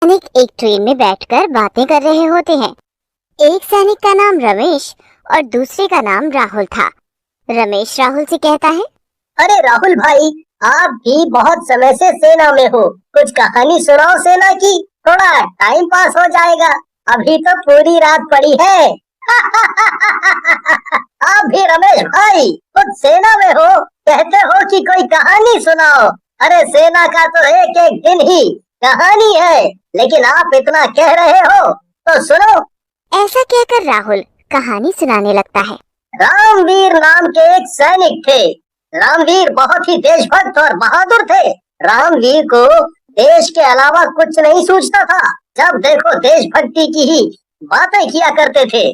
सैनिक एक ट्रेन में बैठकर बातें कर रहे होते हैं। एक सैनिक का नाम रमेश और दूसरे का नाम राहुल था। रमेश राहुल से कहता है, अरे राहुल भाई, आप भी बहुत समय से सेना में हो, कुछ कहानी सुनाओ सेना की, थोड़ा टाइम पास हो जाएगा। अभी तो पूरी रात पड़ी है। आप भी रमेश भाई खुद सेना में हो, कहते हो कि कोई कहानी सुनाओ। अरे सेना का तो एक एक दिन ही कहानी है, लेकिन आप इतना कह रहे हो तो सुनो। ऐसा कहकर राहुल कहानी सुनाने लगता है। रामवीर नाम के एक सैनिक थे। रामवीर बहुत ही देशभक्त और बहादुर थे। रामवीर को देश के अलावा कुछ नहीं सूझता था। जब देखो देशभक्ति की ही बातें किया करते थे।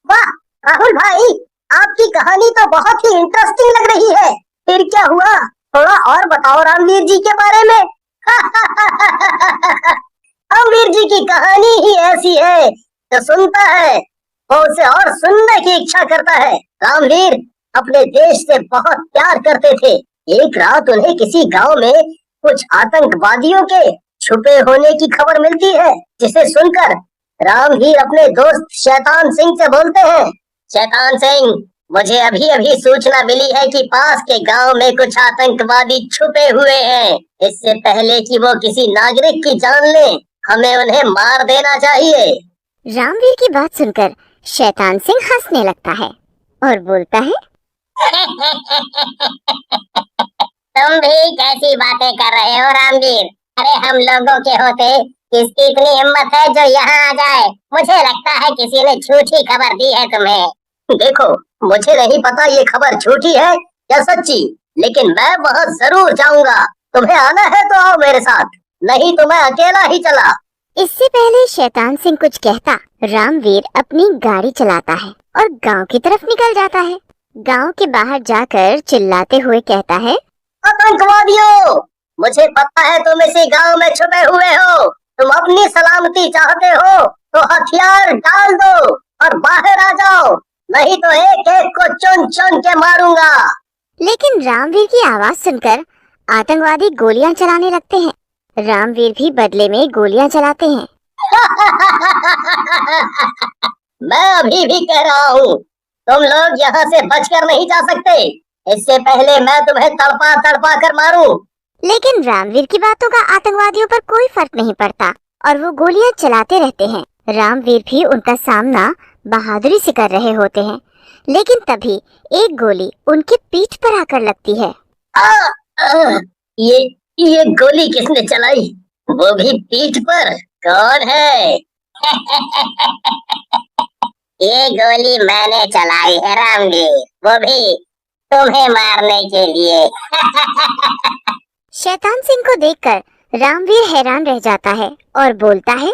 वाह राहुल भाई, आपकी कहानी तो बहुत ही इंटरेस्टिंग लग रही है। फिर क्या हुआ, थोड़ा और बताओ रामवीर जी के बारे में। रामवीर जी की कहानी ही ऐसी है, जो सुनता है वो उसे और सुनने की इच्छा करता है। रामवीर अपने देश से बहुत प्यार करते थे। एक रात उन्हें किसी गांव में कुछ आतंकवादियों के छुपे होने की खबर मिलती है, जिसे सुनकर रामवीर अपने दोस्त शैतान सिंह से बोलते हैं, शैतान सिंह, मुझे अभी अभी सूचना मिली है कि पास के गांव में कुछ आतंकवादी छुपे हुए हैं। इससे पहले कि वो किसी नागरिक की जान ले, हमें उन्हें मार देना चाहिए। रामवीर की बात सुनकर शैतान सिंह हंसने लगता है और बोलता है, तुम भी कैसी बातें कर रहे हो रामवीर? अरे हम लोगों के होते किसकी इतनी हिम्मत है जो यहाँ आ जाए? मुझे लगता है किसी ने झूठी खबर दी है तुम्हें। देखो, मुझे नहीं पता ये खबर झूठी है या सच्ची, लेकिन मैं वहाँ जरूर जाऊंगा। तुम्हें आना है तो आओ मेरे साथ, नहीं तो मैं अकेला ही चला। इससे पहले शैतान सिंह कुछ कहता, रामवीर अपनी गाड़ी चलाता है और गांव की तरफ निकल जाता है। गांव के बाहर जाकर चिल्लाते हुए कहता है, आतंकवादियों, मुझे पता है तुम इसी गांव में छुपे हुए हो। तुम अपनी सलामती चाहते हो तो हथियार डाल दो और बाहर आ जाओ, नहीं तो एक एक को चुन चुन के मारूंगा। लेकिन रामवीर की आवाज सुनकर आतंकवादी गोलियां चलाने लगते हैं। रामवीर भी बदले में गोलियां चलाते हैं। मैं अभी भी कह रहा हूँ, तुम लोग यहाँ से बचकर नहीं जा सकते। इससे पहले मैं तुम्हें तड़पा तड़पा कर मारूं। लेकिन रामवीर की बातों का आतंकवादियों पर कोई फर्क नहीं पड़ता और वो गोलियां चलाते रहते हैं। रामवीर भी उनका सामना बहादुरी से कर रहे होते हैं, लेकिन तभी एक गोली उनकी पीठ पर आकर लगती है। ये गोली किसने चलाई? वो भी पीठ पर? कौन है? ये गोली मैंने चलाई है रामवीर, वो भी तुम्हें मारने के लिए। शैतान सिंह को देखकर रामवीर हैरान रह जाता है और बोलता है,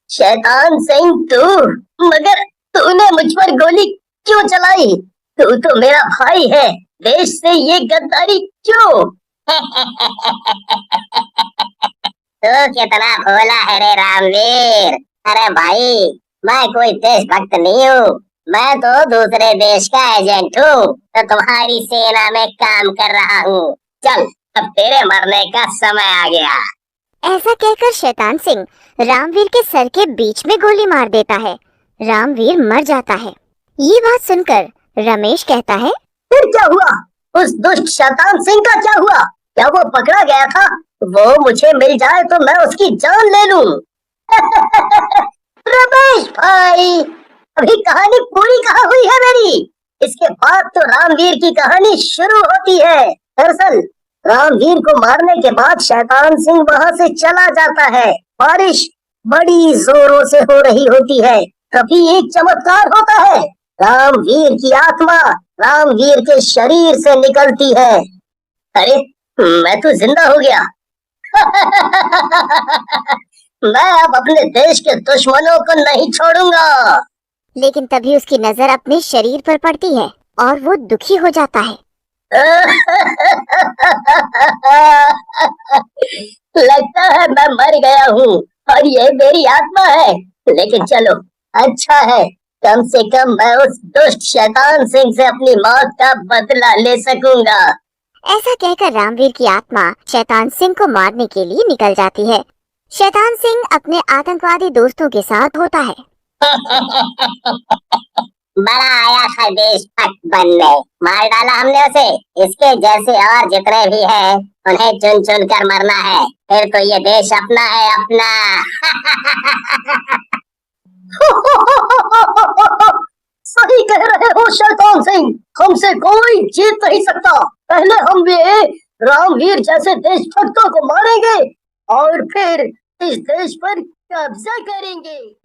शैतान सिंह तू? मगर तूने मुझ पर गोली क्यों चलाई? तू तो मेरा भाई है, देश से ये गद्दारी क्यों? तू कितना भोला है रे रामवीर। अरे भाई, मैं कोई देशभक्त नहीं हूँ, मैं तो दूसरे देश का एजेंट हूँ, तो तुम्हारी सेना में काम कर रहा हूँ। चल, अब तेरे मरने का समय आ गया। ऐसा कहकर शैतान सिंह रामवीर के सर के बीच में गोली मार देता है। रामवीर मर जाता है। ये बात सुनकर रमेश कहता है, फिर क्या हुआ? उस दुष्ट शैतान सिंह का क्या हुआ? क्या वो पकड़ा गया था? वो मुझे मिल जाए तो मैं उसकी जान ले लूं। रमेश भाई, अभी कहानी पूरी कहाँ हुई है मेरी? इसके बाद तो रामवीर की कहानी शुरू होती है। दरअसल रामवीर को मारने के बाद शैतान सिंह वहां से चला जाता है। बारिश बड़ी जोरों से हो रही होती है। तभी एक चमत्कार होता है। रामवीर की आत्मा रामवीर के शरीर से निकलती है। अरे, मैं तो जिंदा हो गया। मैं अब अपने देश के दुश्मनों को नहीं छोड़ूंगा। लेकिन तभी उसकी नजर अपने शरीर पर पड़ती है और वो दुखी हो जाता है। लगता है मैं मर गया हूँ और ये मेरी आत्मा है। लेकिन चलो, अच्छा है, कम से कम मैं उस दुष्ट शैतान सिंह से अपनी मौत का बदला ले सकूंगा। ऐसा कहकर रामवीर की आत्मा शैतान सिंह को मारने के लिए निकल जाती है। शैतान सिंह अपने आतंकवादी दोस्तों के साथ होता है। बड़ा आया था देश भक्त बनने, मार डाला हमने उसे। इसके जैसे और जितने भी हैं उन्हें चुन चुन कर मरना है, फिर तो ये देश अपना है, अपना। सही कह रहे हो शैतान सिंह, हमसे कोई जीत नहीं सकता। पहले हम भी रामवीर जैसे देशभक्तों को मारेंगे और फिर इस देश पर कब्जा करेंगे।